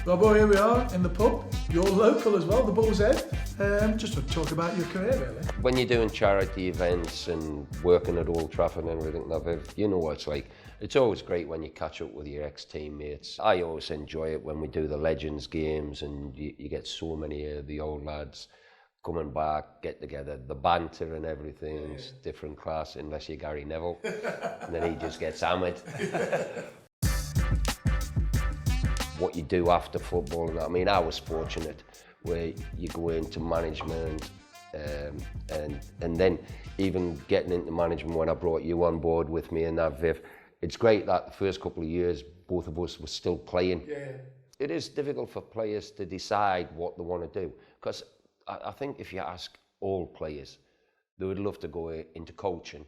Robbo, here we are in the pub. You're local as well, the Bull's Head. Just to talk about your career, really. When you're doing charity events and working at Old Trafford and everything like that, you know what it's like. It's always great when you catch up with your ex-teammates. I always enjoy it when we do the Legends games and you get so many of the old lads coming back, get together, the banter and everything's different class, unless you're Gary Neville, and then he just gets hammered. What you do after football, and I mean, I was fortunate where you go into management and then even getting into management when I brought you on board with me and that, Viv, it's great that the first couple of years both of us were still playing. Yeah. It is difficult for players to decide what they want to do, because I think if you ask all players, they would love to go into coaching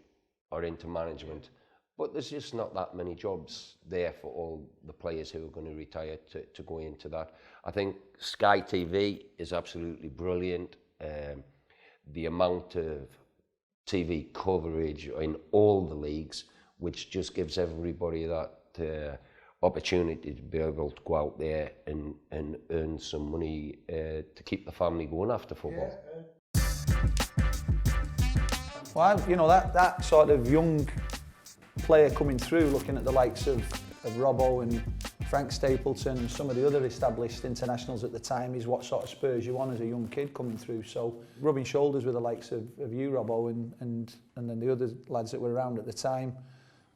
or into management, but there's just not that many jobs there for all the players who are going to retire to go into that. I think Sky TV is absolutely brilliant. The amount of TV coverage in all the leagues, which just gives everybody that opportunity to be able to go out there and earn some money to keep the family going after football. Well, you know, that sort of young player coming through, looking at the likes of Robbo and Frank Stapleton and some of the other established internationals at the time, is what sort of spurs you on as a young kid coming through. So rubbing shoulders with the likes of you, Robbo, and then the other lads that were around at the time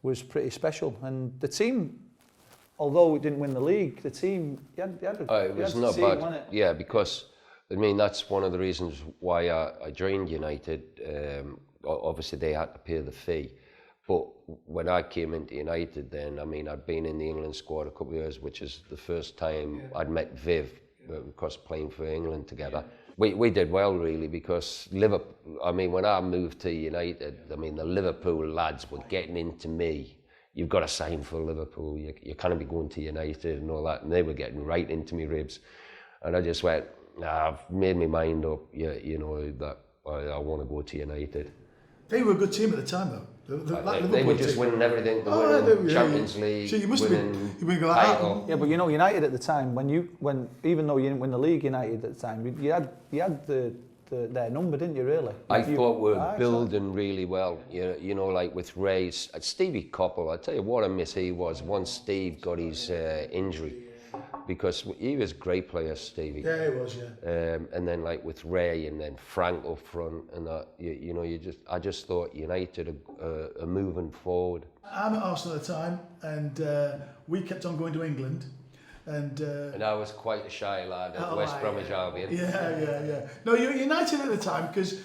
was pretty special. And the team, although we didn't win the league, the team, It was not bad. Wasn't it? Yeah, because I mean that's one of the reasons why I joined United. Obviously, they had to pay the fee, but when I came into United, then I mean I'd been in the England squad a couple of years, which is the first time I'd met Viv, because playing for England together. We did well really, because Liverpool. I mean, when I moved to United, I mean the Liverpool lads were getting into me. You've got to sign for Liverpool. You can't be going to United and all that. And they were getting right into me ribs, and I just went, nah, I've made my mind up. You know that I want to go to United. They were a good team at the time, though. They were just winning everything. They were winning Champions League. So you must have been title. Yeah, but you know, United at the time, when even though you didn't win the league, United at the time, you had their number, didn't you? Really? I thought we were building really well. You know, like with Ray, Stevie Coppell. I tell you what a miss he was once Steve got his injury, because he was a great player, Stevie. Yeah, he was. Yeah. And then like with Ray and then Frank up front, and that, you know, I just thought United are moving forward. I'm at Arsenal at the time, and we kept on going to England. And I was quite a shy lad at West Bromwich Albion. Yeah. No, you were United at the time, because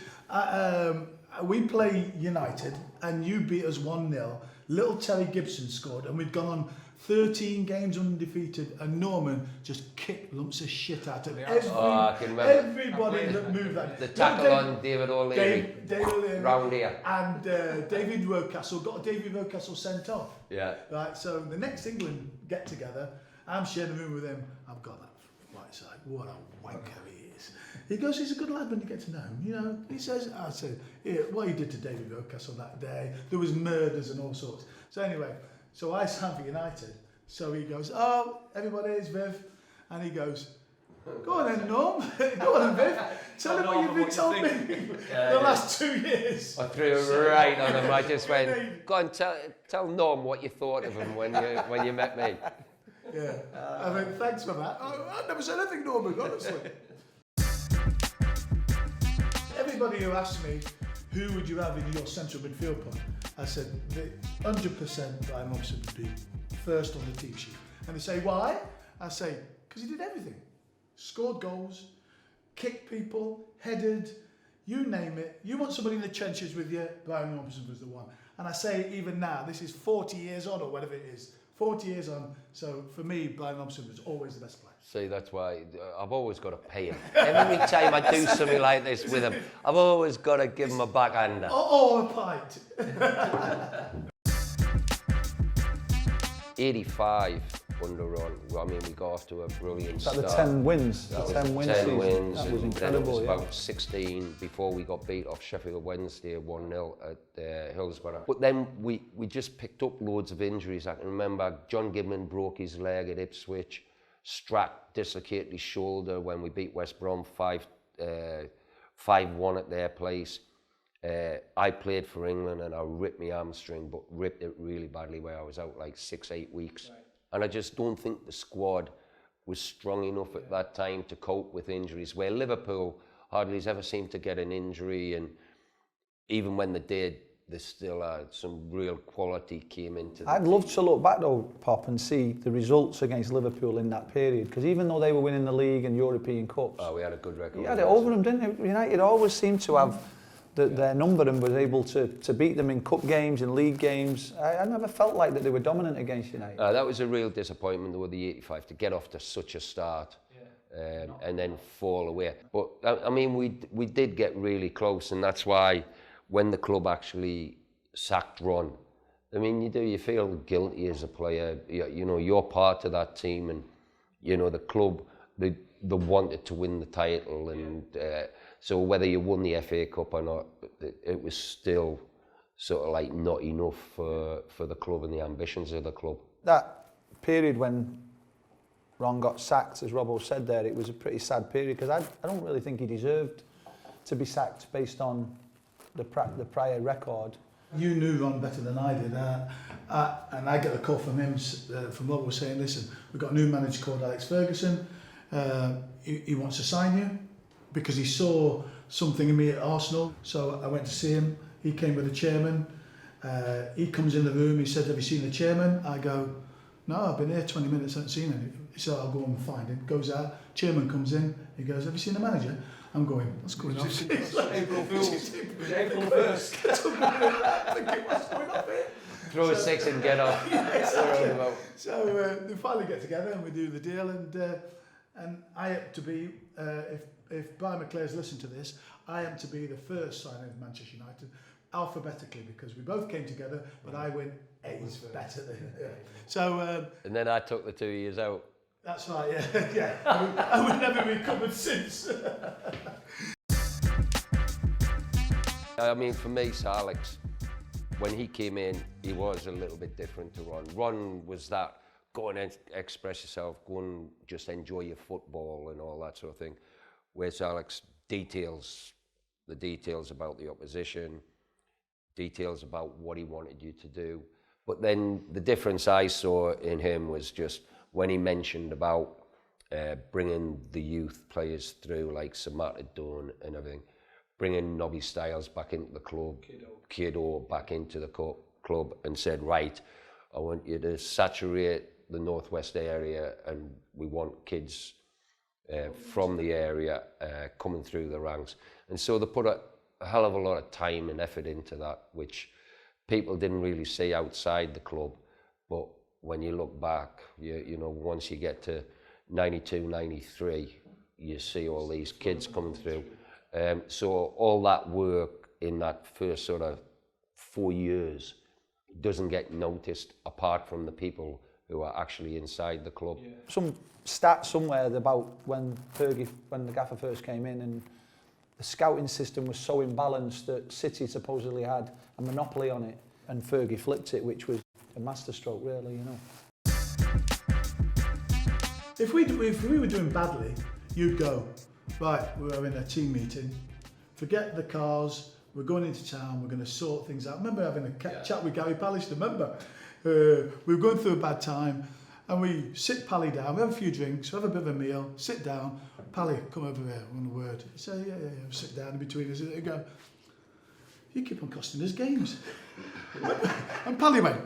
we play United and you beat us 1-0. Little Terry Gibson scored, and we'd gone on 13 games undefeated, and Norman just kicked lumps of shit out of I can remember. Everybody that moved that. The tackle on David O'Leary. David O'Leary. Round here. And David Rocastle got David Rocastle sent off. Yeah. Right, so the next England get together, I'm sharing the room with him. I've got that right side. What a wanker he is. He goes, he's a good lad when you get to know him. You know, he says, I said, yeah, what he did to David Rocastle that day, there was murders and all sorts. So anyway, so I signed for United. So he goes, oh, everybody is Viv. And he goes, go on then, Norm. Go on then, Viv. Tell him what you've been telling me the last 2 years. I threw it right on him. I just went, go on, tell Norm what you thought of him when you met me. Yeah, I mean, thanks for that. I never said anything, Norman, honestly. Everybody who asks me, who would you have in your central midfield point? I said, 100% Brian Robson would be first on the team sheet. And they say, why? I say, because he did everything. Scored goals, kicked people, headed, you name it. You want somebody in the trenches with you, Brian Robson was the one. And I say, even now, this is 40 years on, or whatever it is. 40 years on, so for me, Brian Robson was always the best player. See, that's why I've always got to pay him. Every time I do something like this with him, I've always got to give him a backhander. Or a pint. 85 under on. I mean, we got off to a brilliant start. The 10 wins? That the was 10 wins 10 season. wins. That was and incredible, then it was about 16 before we got beat off Sheffield Wednesday 1-0 at Hillsborough. But then we just picked up loads of injuries. I can remember John Gibman broke his leg at Ipswich. Strack dislocated his shoulder when we beat West Brom 5-1 at their place. I played for England and I ripped my hamstring, but ripped it really badly where I was out like 6-8 weeks. Right. And I just don't think the squad was strong enough at that time to cope with injuries, where Liverpool hardly has ever seemed to get an injury, and even when they did, they still had some real quality came into the I'd love to look back though, Pop, and see the results against Liverpool in that period, because even though they were winning the league and European Cups, we had a good record. You had it over them, didn't you? United always seemed to have their number and was able to beat them in cup games and league games. I never felt like that they were dominant against United. That was a real disappointment with the 85 to get off to such a start and then fall away. But I mean, we did get really close, and that's why when the club actually sacked Ron, I mean, you feel guilty as a player. You know, you're part of that team, and you know the club they wanted to win the title, and so whether you won the FA Cup or not, it was still sort of like not enough for the club and the ambitions of the club. That period when Ron got sacked, as Robbo said there, it was a pretty sad period, because I don't really think he deserved to be sacked based on the prior record. You knew Ron better than I did, and I get a call from him, from what we're saying, listen, we've got a new manager called Alex Ferguson, he wants to sign you, because he saw something in me at Arsenal. So I went to see him, he came with the chairman, he comes in the room, he said, have you seen the chairman? I go, no, I've been here 20 minutes, I haven't seen him. He said, I'll go and find him. Goes out, chairman comes in, he goes, have you seen the manager? I'm going, what's going on? April Fool's. April 1st. What's going on here? Throw a six and get off. So we finally get together and we do the deal, and I am to be, if Brian McClare's listened to this, I am to be the first signing of Manchester United, alphabetically, because we both came together, but I went A's better than So. And then I took the 2 years out. That's right, yeah. I would never recovered since. I mean, for me, Sir Alex, when he came in, he was a little bit different to Ron. Ron was that, go and express yourself, go and just enjoy your football and all that sort of thing. Whereas Alex, the details about the opposition, details about what he wanted you to do. But then the difference I saw in him was just when he mentioned about bringing the youth players through, like Samata Dawn and everything, bringing Nobby Stiles back into the club, Kiddo back into the club, and said, right, I want you to saturate the northwest area, and we want kids from the area coming through the ranks. And so they put a hell of a lot of time and effort into that, which people didn't really see outside the club. But when you look back, you know, once you get to 92, 93, you see all these kids coming through. So all that work in that first sort of 4 years doesn't get noticed apart from the people who are actually inside the club. Yeah. Some stats somewhere about when the gaffer first came in, and the scouting system was so imbalanced that City supposedly had a monopoly on it, and Fergie flipped it, which was a masterstroke, really, you know. If we were doing badly, you'd go, right, we're having a team meeting, forget the cars, we're going into town, we're going to sort things out. I remember having a chat with Gary Pallister, remember? We were going through a bad time, and we sit Pally down, we have a few drinks, we have a bit of a meal, sit down, Pally, come over here, one word. He said, yeah, sit down in between us, and go, you keep on costing us games. And Pally went,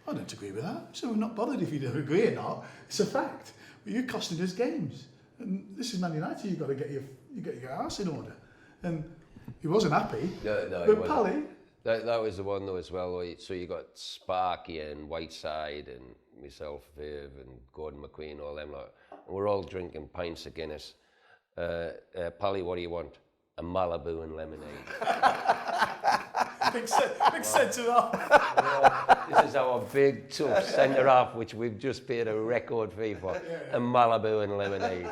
I don't agree with that. So we're not bothered if you don't agree or not. It's a fact. But you're costing us games. And this is Man United. You've got to get your arse in order. And he wasn't happy. No, but Pally. That was the one though as well. So you got Sparky and Whiteside and myself, Viv and Gordon McQueen, all them lot. And we're all drinking pints of Guinness. Pally, what do you want? A Malibu and lemonade. Big centre-half. This is our big, tough centre-half, which we've just paid a record fee for. A Malibu and lemonade.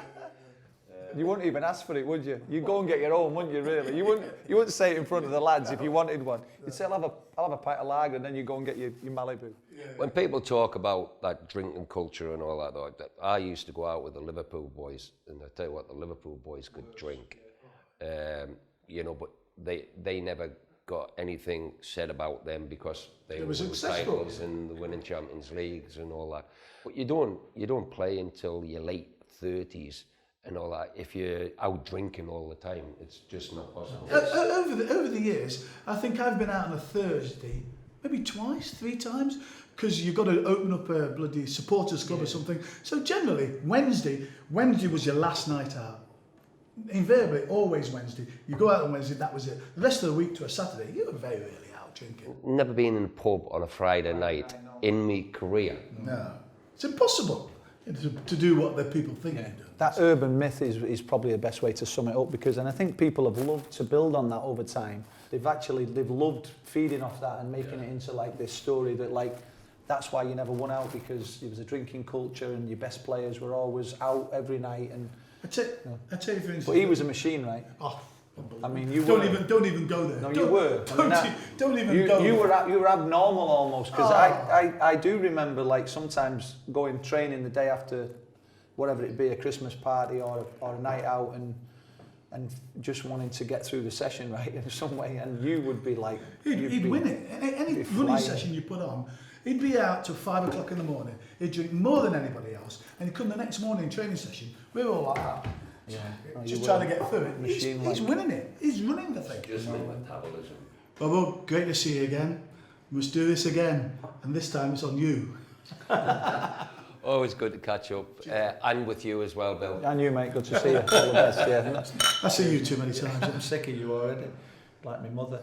You wouldn't even ask for it, would you? You'd go and get your own, wouldn't you, really? You wouldn't say it in front of the lads if you wanted one. You'd say, I'll have a pint of lager, and then you go and get your Malibu. When people talk about that drinking culture and all that, though, I used to go out with the Liverpool boys, and I tell you what, the Liverpool boys could drink, you know, but they never got anything said about them because they were titles and the winning Champions Leagues and all that. But you don't play until your late 30s and all that. If you're out drinking all the time, it's just not possible. Over the years, I think I've been out on a Thursday, maybe twice, 3 times, because you've got to open up a bloody supporters club or something. So generally, Wednesday was your last night out. Invariably, always Wednesday. You go out on Wednesday, that was it. The rest of the week to a Saturday, you were very rarely out drinking. Never been in a pub on a Friday night in my career. No. It's impossible to do what the people think you do. That urban myth is probably the best way to sum it up, because, and I think people have loved to build on that over time. They've loved feeding off that and making it into like this story that like, that's why you never won out, because there was a drinking culture and your best players were always out every night. And I tell you, for instance. But he was a machine, right? Oh, I mean, you don't even go there. No, you were. Don't even go. You were abnormal almost, because I do remember like sometimes going training the day after, whatever it be, a Christmas party or a night out, and just wanting to get through the session right in some way, and you would be like, he'd win it. Any running session you put on, he'd be out till 5 o'clock in the morning. He'd drink more than anybody else, and he'd come the next morning training session. We were all like that. Yeah. Just trying to get through it. He's winning it. He's running the thing. Just my metabolism. Bobo, great to see you again. We must do this again, and this time it's on you. Always good to catch up, and with you as well, Bill. And you, mate. Good to see you. All the best. Yeah. I see you too many times. I'm sick of you already, like my mother.